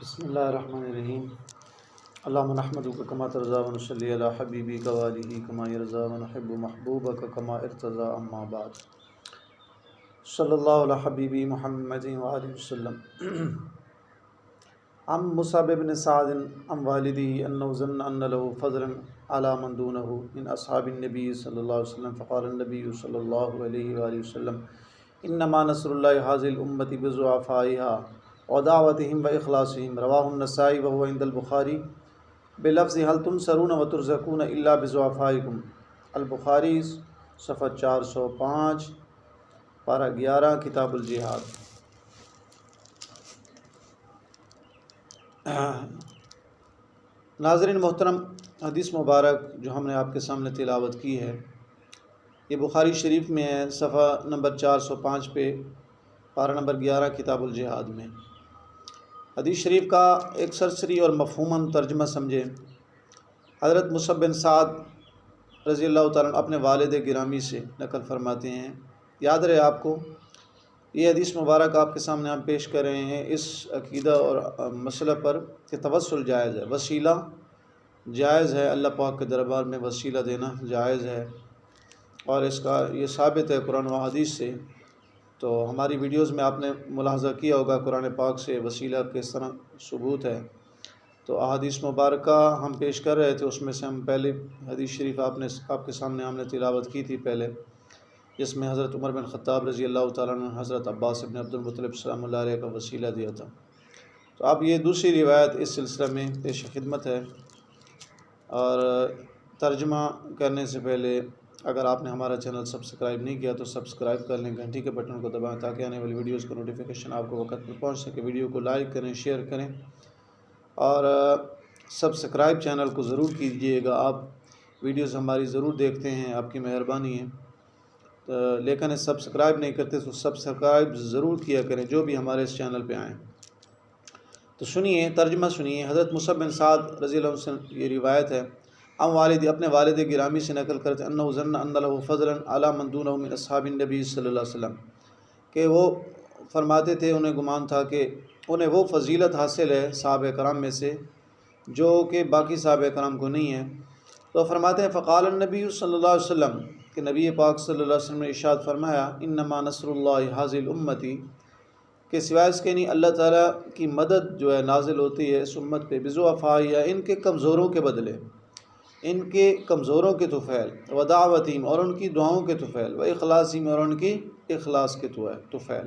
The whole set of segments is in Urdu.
بسم اللہ الرحمن الرحیم اللہم نحمدک کما ترضی و نصلی علی حبیبک و آلہ کما یرضی و نحب محبوبک کما ارتضی اما بعد صلی اللہ علی حبیبی محمد و آلہ وسلم عن مصعب بن سعد عن والدہ انہ ظن ان له فضلا علی من دونہ من اصحاب النبی صلی اللہ علیہ وسلم فقال النبی صلی اللہ علیہ وآلہ وسلم انما نصر اللہ هذه الامة بضعفائها ودعوتهم واخلاصهم رواه النسائی وهو عند البخاری بلفظ هل تنصرون وترزقون الا بضعفائكم البخاری صفحہ 405 پارہ 11 کتاب الجہاد۔ ناظرین محترم، حدیث مبارک جو ہم نے آپ کے سامنے تلاوت کی ہے یہ بخاری شریف میں ہے، صفحہ نمبر 405 پہ، پارہ نمبر 11 کتاب الجہاد میں۔ حدیث شریف کا ایک سرسری اور مفہوماً ترجمہ سمجھیں۔ حضرت مصعب بن سعد رضی اللہ تعالیٰ عنہ اپنے والد گرامی سے نقل فرماتے ہیں، یاد رہے آپ کو یہ حدیث مبارک آپ کے سامنے ہم پیش کر رہے ہیں اس عقیدہ اور مسئلہ پر کہ توسل جائز ہے، وسیلہ جائز ہے، اللہ پاک کے دربار میں وسیلہ دینا جائز ہے، اور اس کا یہ ثابت ہے قرآن و حدیث سے۔ تو ہماری ویڈیوز میں آپ نے ملاحظہ کیا ہوگا قرآن پاک سے وسیلہ کس طرح ثبوت ہے۔ تو احادیث مبارکہ ہم پیش کر رہے تھے، اس میں سے ہم پہلے حدیث شریف آپ کے سامنے ہم نے تلاوت کی تھی پہلے، جس میں حضرت عمر بن خطاب رضی اللہ تعالیٰ عنہ حضرت عباس بن عبد المطلب سلام اللہ علیہ کا وسیلہ دیا تھا۔ تو اب یہ دوسری روایت اس سلسلہ میں پیش خدمت ہے، اور ترجمہ کرنے سے پہلے اگر آپ نے ہمارا چینل سبسکرائب نہیں کیا تو سبسکرائب کر لیں، گھنٹی کے بٹن کو دبائیں تاکہ آنے والی ویڈیوز کا نوٹیفیکیشن آپ کو وقت پر پہنچ سکے۔ ویڈیو کو لائک کریں، شیئر کریں، اور سبسکرائب چینل کو ضرور کیجیے گا۔ آپ ویڈیوز ہماری ضرور دیکھتے ہیں، آپ کی مہربانی ہے، لیکن سبسکرائب نہیں کرتے تو سبسکرائب ضرور کیا کریں جو بھی ہمارے اس چینل پہ آئیں۔ تو سنیے، ترجمہ سنیے۔ حضرت مصعب بن سعد رضی اللہ عنہ سے یہ روایت ہے، ہم اپنے والد گرامی سے نقل کرتے انہ ظن ان له فضلا علی من دونہ من اصحاب النبی صلی اللہ علیہ وسلم، کہ وہ فرماتے تھے انہیں گمان تھا کہ انہیں وہ فضیلت حاصل ہے صحابہ کرام میں سے جو کہ باقی صحابہ کرام کو نہیں ہے۔ تو فرماتے ہیں فقال النبی صلی اللہ علیہ وسلم، کہ نبی پاک صلی اللہ علیہ وسلم نے ارشاد فرمایا انما نصر اللہ هذه الامة، کہ سوائے اس کے نہیں اللہ تعالیٰ کی مدد جو ہے نازل ہوتی ہے اس امت پہ بضعفائها، ان کے کمزوروں کے بدلے، ان کے کمزوروں کے طفیل، ودعوتیم، اور ان کی دعاؤں کے طفیل، واخلاصیم، اور ان کی اخلاص کے طفیل۔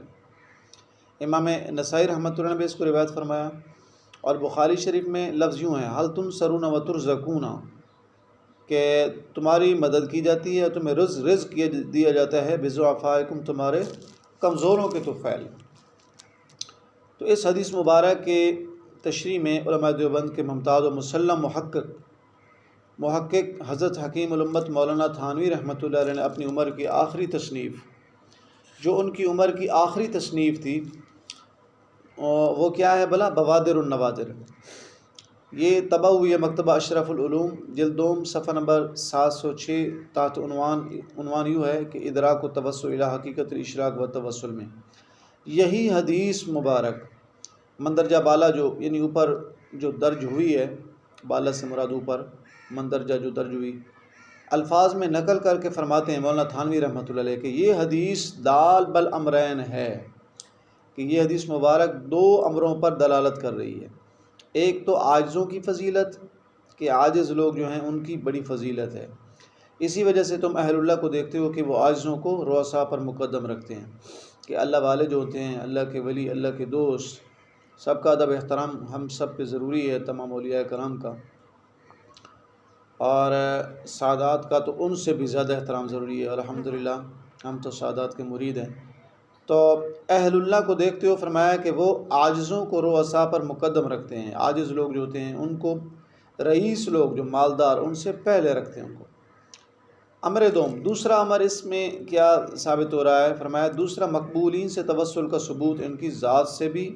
امام نسائی رحمۃ اللہ نے اس کو روایت فرمایا، اور بخاری شریف میں لفظ یوں ہے حل تنصرون وترزقون، کہ تمہاری مدد کی جاتی ہے، تمہیں رزق دیا جاتا ہے بضعفائکم، تمہارے کمزوروں کے طفیل۔ تو اس حدیث مبارک کے تشریح میں علماء دیوبند کے ممتاز و مسلم محقق حضرت حکیم الامت مولانا تھانوی رحمۃ اللہ علیہ نے اپنی عمر کی آخری تصنیف، جو ان کی عمر کی آخری تصنیف تھی، وہ کیا ہے بھلا؟ بوادر النوادر، یہ طبع ہوئی ہے مکتبہ اشرف العلوم جلد دوم صفحہ نمبر 706، تحت عنوان یوں ہے کہ ادراک و توسل الی حقیقت الاشراق و توسل میں یہی حدیث مبارک مندرجہ بالا جو یعنی اوپر جو درج ہوئی ہے، بالا سے مراد اوپر، مندرجہ جو درج ہوئی، الفاظ میں نقل کر کے فرماتے ہیں مولانا تھانوی رحمۃ اللہ علیہ کہ یہ حدیث دال بالامرین ہے، کہ یہ حدیث مبارک دو امروں پر دلالت کر رہی ہے۔ ایک تو عاجزوں کی فضیلت، کہ عاجز لوگ جو ہیں ان کی بڑی فضیلت ہے، اسی وجہ سے تم اہل اللہ کو دیکھتے ہو کہ وہ عاجزوں کو رؤساء پر مقدم رکھتے ہیں، کہ اللہ والے جو ہوتے ہیں، اللہ کے ولی، اللہ کے دوست، سب کا ادب احترام ہم سب پہ ضروری ہے، تمام اولیاء کرام کا، اور سادات کا تو ان سے بھی زیادہ احترام ضروری ہے، اور الحمدللہ ہم تو سادات کے مرید ہیں۔ تو اہل اللہ کو دیکھتے ہو فرمایا کہ وہ عاجزوں کو رؤساء پر مقدم رکھتے ہیں، عاجز لوگ جو ہوتے ہیں ان کو رئیس لوگ جو مالدار ان سے پہلے رکھتے ہیں ان کو۔ امر دوم، دوسرا امر اس میں کیا ثابت ہو رہا ہے؟ فرمایا دوسرا مقبولین سے توسل کا ثبوت، ان کی ذات سے بھی،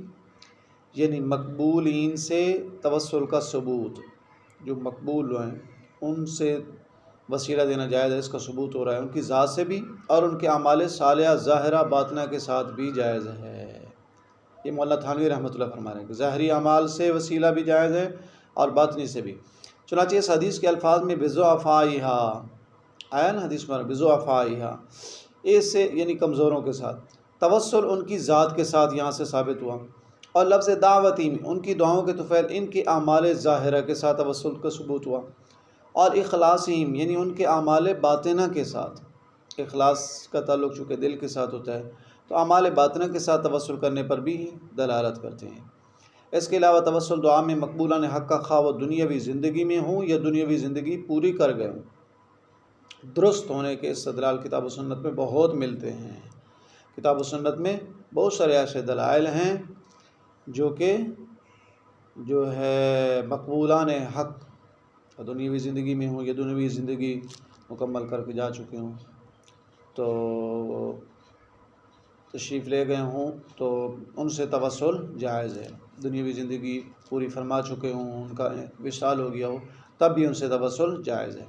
یعنی مقبولین سے توسل کا ثبوت، جو مقبول ہیں ان سے وسیلہ دینا جائز ہے، اس کا ثبوت ہو رہا ہے، ان کی ذات سے بھی اور ان کے اعمال صالحہ ظاہرہ باطنہ کے ساتھ بھی جائز ہے۔ یہ مولانا تھانوی رحمۃ اللہ فرما رہے ہیں کہ ظاہری اعمال سے وسیلہ بھی جائز ہے اور باطنی سے بھی۔ چنانچہ اس حدیث کے الفاظ میں بضعفائہا آیا نا، حدیث میں بضعفائہا، اس سے یعنی کمزوروں کے ساتھ، توسل ان کی ذات کے ساتھ یہاں سے ثابت ہوا، اور لفظ دعوتی میں ان کی دعاؤں کے طفیل ان کے اعمال ظاہرہ کے ساتھ توسل کا ثبوت ہوا، اور اخلاصہم یعنی ان کے اعمال باطنہ کے ساتھ، اخلاص کا تعلق چونکہ دل کے ساتھ ہوتا ہے تو اعمال باطنہ کے ساتھ توسل کرنے پر بھی دلالت کرتے ہیں۔ اس کے علاوہ توسل دعا میں مقبولان حق کا خواہ وہ دنیاوی زندگی میں ہوں یا دنیاوی زندگی پوری کر گئے ہوں، درست ہونے کے استدلال کتاب و سنت میں بہت ملتے ہیں۔ کتاب و سنت میں بہت سارے ایسے دلائل ہیں جو ہے مقبولان حق دنیاوی زندگی میں ہوں یا دنیاوی زندگی مکمل کر کے جا چکے ہوں تو تشریف لے گئے ہوں تو ان سے توسل جائز ہے، دنیاوی زندگی پوری فرما چکے ہوں، ان کا وصال ہو گیا ہو، تب بھی ان سے توسل جائز ہے۔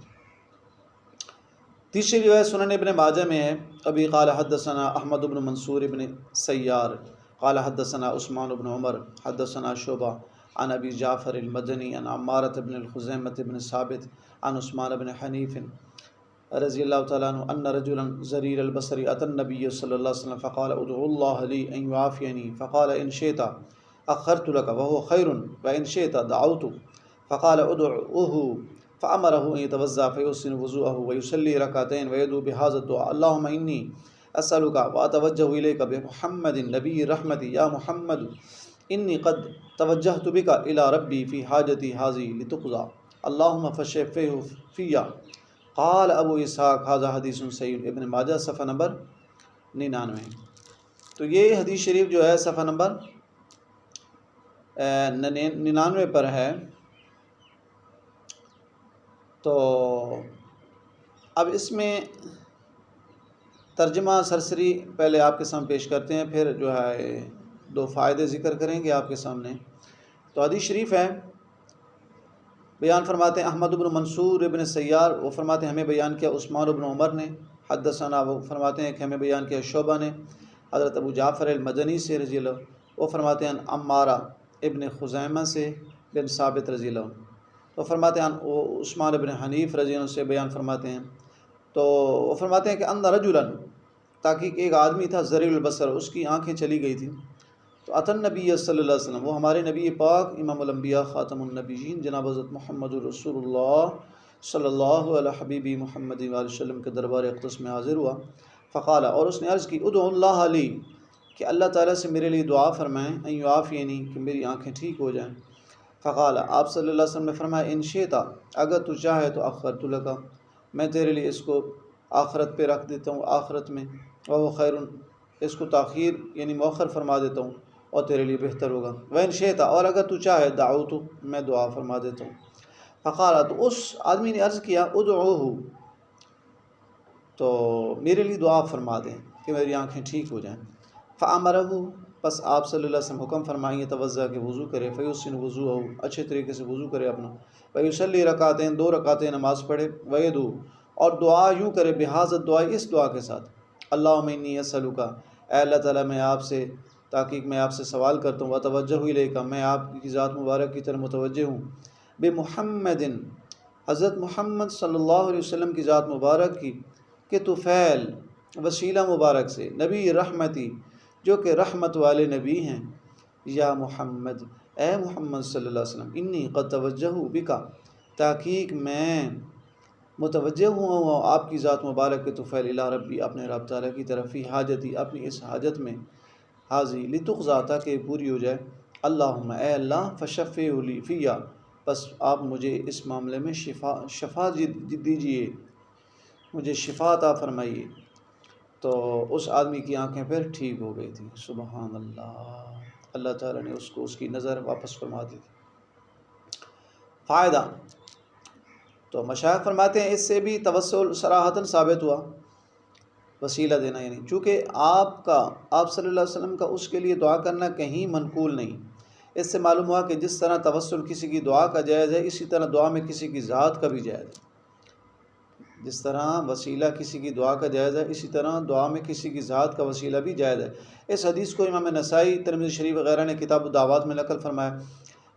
تیسری روایت سنن ابن ماجہ میں ہے، ابی قال حدثنا احمد بن منصور بن سیار قال حدثنا عثمان بن عمر حدثنا شعبہ عن ابی جعفر المدنی عن عمارة بن الخزیمة بن ثابت عن عثمان بن حنیف رضی اللہ تعالیٰ عنہ ان رجلا زریر البصر اتى النبی صلی اللہ علیہ وسلم فقال ادعو اللہ لی ان يعافینی فقال ان شئت اخرت لك وهو خیر وان شئت دعوت فقال ادعوه فأمره ان يتوضأ فيحسن وضوءه ويصلي ركعتين ويدعو بهذا الدعاء اللهم إني أسألك وأتوجه إليك بمحمد نبي رحمتي يا محمد إني قد توجهت بك إلى ربي في حاجتي هذه لتقضى اللهم فشفه فيا قال ابو اسحاق هذا حدیث صحیح ابن ماجہ صفحہ نمبر 99۔ تو یہ حدیث شریف جو ہے صفحہ نمبر 99 پر ہے۔ تو اب اس میں ترجمہ سرسری پہلے آپ کے سامنے پیش کرتے ہیں، پھر جو ہے 2 فائدے ذکر کریں گے آپ کے سامنے۔ تو حدیث شریف ہے، بیان فرماتے ہیں احمد بن منصور ابن سیار، وہ فرماتے ہیں ہمیں بیان کیا عثمان بن عمر نے، حدثنا وہ فرماتے ہیں کہ ہمیں بیان کیا شعبہ نے حضرت ابو جعفر المدنی سے رضی اللہ، وہ فرماتے ہیں عمارہ ابن خزیمہ سے بن ثابت رضی اللہ، تو فرماتے ہیں وہ عثمان ابن حنیف رضی اللہ سے بیان فرماتے ہیں، تو وہ فرماتے ہیں کہ ان رجلا، تاکہ ایک آدمی تھا زریل البصر، اس کی آنکھیں چلی گئی تھیں، تو اتن نبی صلی اللہ علیہ وسلم، وہ ہمارے نبی پاک امام الانبیاء خاتم النبیین جناب حضرت محمد رسول اللہ صلی اللہ علیہ حبیبی محمد علیہ وسلم کے دربار اقدس میں حاضر ہوا، فقال، اور اس نے عرض کی ادعو اللہ علی، کہ اللہ تعالیٰ سے میرے لیے دعا فرمائیں، ان یعافینی، کہ میری آنکھیں ٹھیک ہو جائیں۔ فقال، آپ صلی اللہ علیہ وسلم نے فرمایا ان شئت، اگر تو چاہے تو اخرت لک، میں تیرے لیے اس کو آخرت پہ رکھ دیتا ہوں، آخرت میں، وہ خیر، اس کو تاخیر یعنی مؤخر فرما دیتا ہوں اور تیرے لیے بہتر ہوگا، وَإِن شئت، اور اگر تو چاہے دعوت، میں دعا فرما دیتا ہوں۔ فقال، تو اس آدمی نے عرض کیا ادعوہ، تو میرے لیے دعا فرما دیں کہ میری آنکھیں ٹھیک ہو جائیں۔ فامرہ، بس آپ صلی اللہ علیہ وسلم حکم فرمائیں توضع کہ وضو کرے، فیحسن وضوءہ، اچھے طریقے سے وضو کرے اپنا، ویصلی رکعتین، 2 رکعتیں نماز پڑھے، ویدعو، اور دعا یوں کرے، بہذا الدعاء، اس دعا کے ساتھ، اللہم انی اسألک، اے اللہ تعالیٰ میں آپ سے، تاکہ میں آپ سے سوال کرتا ہوں، وتوجہ الیک، میں آپ کی ذات مبارک کی طرف متوجہ ہوں، بمحمد، حضرت محمد صلی اللہ علیہ وسلم کی ذات مبارک کی، کہ طفیل، وسیلہ مبارک سے، نبی رحمتی، جو کہ رحمت والے نبی ہیں، یا محمد، اے محمد صلی اللہ علیہ وسلم، انی قد توجہ بکا، تحقیق میں متوجہ ہوں آپ کی ذات مبارک کے طفیل، الی ربی، اپنے رب تعالیٰ کی طرف، فی حاجتی، اپنی اس حاجت میں، حاضی لتقضی، تاکہ پوری ہو جائے، اللہم، اے اللہ، فشفع لی فیا، بس آپ مجھے اس معاملے میں شفا دیجیے، مجھے شفا عطا فرمائیے۔ تو اس آدمی کی آنکھیں پھر ٹھیک ہو گئی تھیں، سبحان اللہ، اللہ تعالیٰ نے اس کو اس کی نظر واپس فرما دی تھی۔ فائدہ، تو مشائخ فرماتے ہیں اس سے بھی توسل صراحتاً ثابت ہوا، وسیلہ دینا، یعنی چونکہ آپ صلی اللہ علیہ وسلم کا اس کے لیے دعا کرنا کہیں منقول نہیں، اس سے معلوم ہوا کہ جس طرح توسل کسی کی دعا کا جائز ہے، اسی طرح دعا میں کسی کی ذات کا بھی جائز ہے۔ جس طرح وسیلہ کسی کی دعا کا جائز ہے، اسی طرح دعا میں کسی کی ذات کا وسیلہ بھی جائز ہے۔ اس حدیث کو امام نسائی، ترمذی شریف وغیرہ نے کتاب الدعوات میں نقل فرمایا۔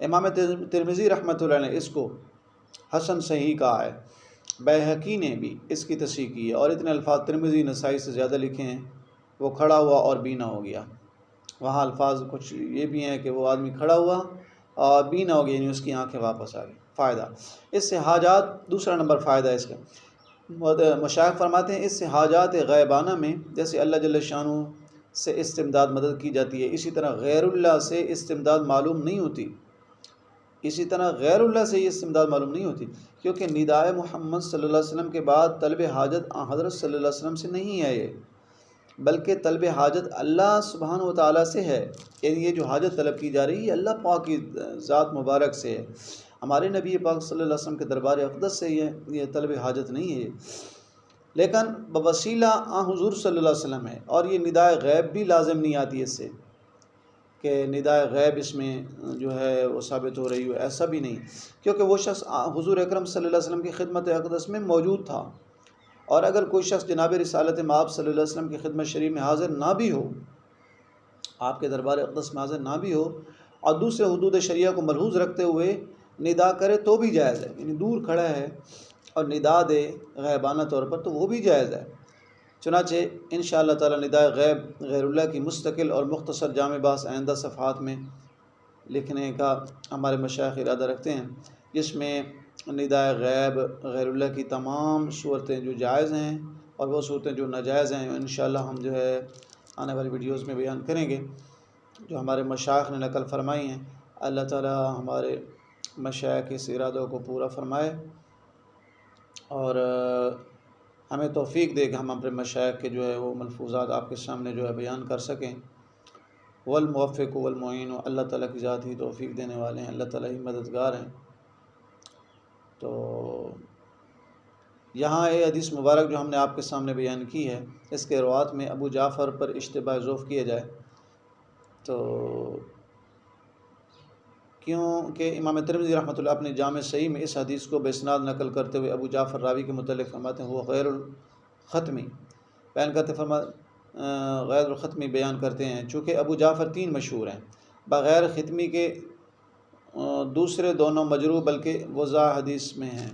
امام ترمذی رحمۃ اللہ نے اس کو حسن صحیح کہا ہے، بیہقی نے بھی اس کی تصحیح کی ہے، اور اتنے الفاظ ترمذی نسائی سے زیادہ لکھے ہیں۔ وہ کھڑا ہوا اور بینا ہو گیا، وہاں الفاظ کچھ یہ بھی ہیں کہ وہ آدمی کھڑا ہوا اور بینا ہو گیا، یعنی اس کی آنکھیں واپس آ گئی۔ فائدہ اس سے حاجات، دوسرا نمبر فائدہ اس کا، مشائخ فرماتے ہیں اس سے حاجات غیبانہ میں جیسے اللہ جل شانہ سے استمداد مدد کی جاتی ہے، اسی طرح غیر اللہ سے استمداد معلوم نہیں ہوتی، اسی طرح غیر اللہ سے یہ استمداد معلوم نہیں ہوتی، کیونکہ ندائے محمد صلی اللہ علیہ وسلم کے بعد طلب حاجت حضرت صلی اللہ علیہ وسلم سے نہیں ہے، یہ بلکہ طلب حاجت اللہ سبحانہ و تعالیٰ سے ہے۔ یعنی یہ جو حاجت طلب کی جا رہی ہے اللہ پاک کی ذات مبارک سے ہے، ہمارے نبی پاک صلی اللہ علیہ وسلم کے دربار اقدس سے یہ طلب حاجت نہیں ہے، لیکن بوسیلہ حضور صلی اللہ علیہ وسلم ہے۔ اور یہ ندائے غیب بھی لازم نہیں آتی اس سے کہ ندائے غیب اس میں جو ہے وہ ثابت ہو رہی ہو، ایسا بھی نہیں، کیونکہ وہ شخص حضور اکرم صلی اللہ علیہ وسلم کی خدمت اقدس میں موجود تھا، اور اگر کوئی شخص جناب رسالت مآب صلی اللہ علیہ وسلم کی خدمت شریف میں حاضر نہ بھی ہو، آپ کے دربار اقدس میں حاضر نہ بھی ہو، اور دوسرے حدود شریعہ کو ملحوظ رکھتے ہوئے ندا کرے تو بھی جائز ہے، یعنی دور کھڑا ہے اور ندا دے غیبانہ طور پر تو وہ بھی جائز ہے۔ چنانچہ انشاءاللہ تعالی ندائے غیب غیر اللہ کی مستقل اور مختصر جامع بحث آئندہ صفحات میں لکھنے کا ہمارے مشائخ ارادہ رکھتے ہیں، جس میں ندائے غیب غیر اللہ کی تمام صورتیں جو جائز ہیں اور وہ صورتیں جو ناجائز ہیں انشاءاللہ ہم جو ہے آنے والی ویڈیوز میں بیان کریں گے، جو ہمارے مشائخ نے نقل فرمائی ہیں۔ اللہ تعالی ہمارے مشائخ کے اس ارادوں کو پورا فرمائے اور ہمیں توفیق دے کہ ہم اپنے مشائخ کے جو ہے وہ ملفوظات آپ کے سامنے جو ہے بیان کر سکیں۔ والموفق والمعین، اللہ تعالیٰ کی ذات ہی توفیق دینے والے ہیں، اللہ تعالیٰ ہی مددگار ہیں۔ تو یہاں یہ حدیث مبارک جو ہم نے آپ کے سامنے بیان کی ہے، اس کے روات میں ابو جعفر پر اشتباہ ذوف کیا جائے تو کیونکہ امام ترمذی رحمۃ اللہ اپنے جامع صحیح میں اس حدیث کو باسناد نقل کرتے ہوئے ابو جعفر راوی کے متعلق فرماتے ہیں وہ غیر الختمی بیان کرتے غیر الختمی بیان کرتے ہیں، چونکہ ابو جعفر 3 مشہور ہیں، بغیر ختمی کے دوسرے دونوں مجروح بلکہ وضاح حدیث میں ہیں۔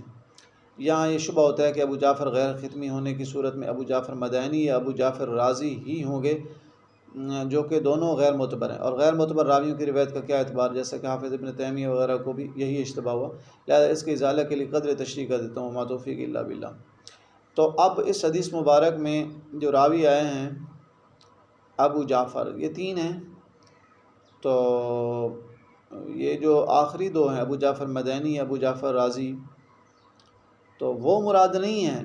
یہاں یہ شبہ ہوتا ہے کہ ابو جعفر غیر ختمی ہونے کی صورت میں ابو جعفر مدینی یا ابو جعفر رازی ہی ہوں گے، جو کہ دونوں غیر معتبر ہیں، اور غیر معتبر راویوں کی روایت کا کیا اعتبار، جیسا کہ حافظ ابن تیمیہ وغیرہ کو بھی یہی اشتباہ ہوا، لہذا اس کے ازالہ کے لیے قدر تشریح کر دیتا ہوں، ما توفیق الا باللہ۔ تو اب اس حدیث مبارک میں جو راوی آئے ہیں ابو جعفر، یہ 3 ہیں، تو یہ جو آخری 2 ہیں ابو جعفر مدینی ابو جعفر رازی، تو وہ مراد نہیں ہیں،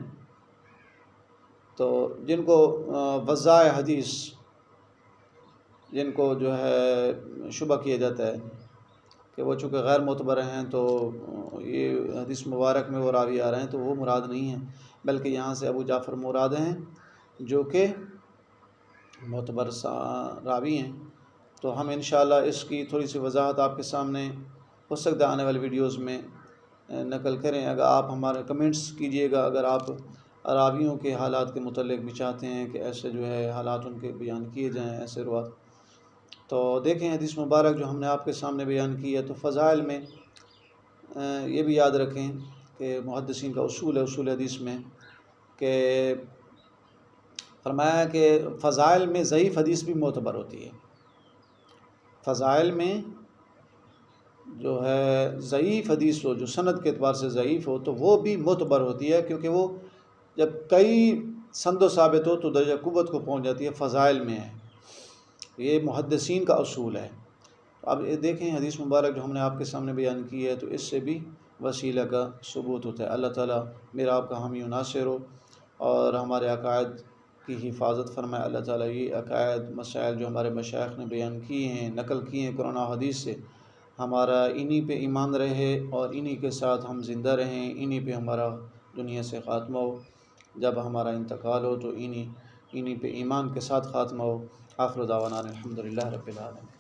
تو جن کو وضاع حدیث جن کو جو ہے شبہ کیا جاتا ہے کہ وہ چونکہ غیر معتبر ہیں تو یہ حدیث مبارک میں وہ راوی آ رہے ہیں، تو وہ مراد نہیں ہیں، بلکہ یہاں سے ابو جعفر مراد ہیں جو کہ معتبر راوی ہیں۔ تو ہم انشاءاللہ اس کی تھوڑی سی وضاحت آپ کے سامنے ہو سکتا ہے آنے والی ویڈیوز میں نقل کریں۔ اگر آپ ہمارے کمنٹس کیجئے گا، اگر آپ راویوں کے حالات کے متعلق بھی چاہتے ہیں کہ ایسے جو ہے حالات ان کے بیان کیے جائیں، ایسے روات، تو دیکھیں حدیث مبارک جو ہم نے آپ کے سامنے بیان کی ہے۔ تو فضائل میں یہ بھی یاد رکھیں کہ محدثین کا اصول ہے اصول حدیث میں کہ فرمایا کہ فضائل میں ضعیف حدیث بھی معتبر ہوتی ہے، فضائل میں جو ہے ضعیف حدیث ہو، جو سند کے اعتبار سے ضعیف ہو، تو وہ بھی معتبر ہوتی ہے، کیونکہ وہ جب کئی سند و ثابت ہو تو درجہ قوت کو پہنچ جاتی ہے، فضائل میں ہے، یہ محدثین کا اصول ہے۔ اب یہ دیکھیں حدیث مبارک جو ہم نے آپ کے سامنے بیان کی ہے، تو اس سے بھی وسیلہ کا ثبوت ہوتا ہے۔ اللہ تعالیٰ میرا آپ کا حامی و ناصر ہو اور ہمارے عقائد کی حفاظت فرمائے۔ اللہ تعالیٰ یہ عقائد مسائل جو ہمارے مشائخ نے بیان کیے ہیں، نقل کیے ہیں قرآن و حدیث سے، ہمارا انہی پہ ایمان رہے اور انہی کے ساتھ ہم زندہ رہیں، انہی پہ ہمارا دنیا سے خاتمہ ہو، جب ہمارا انتقال ہو تو انہی پہ ایمان کے ساتھ خاتمہ ہو۔ آخر دعوانا الحمدللہ رب العالمین۔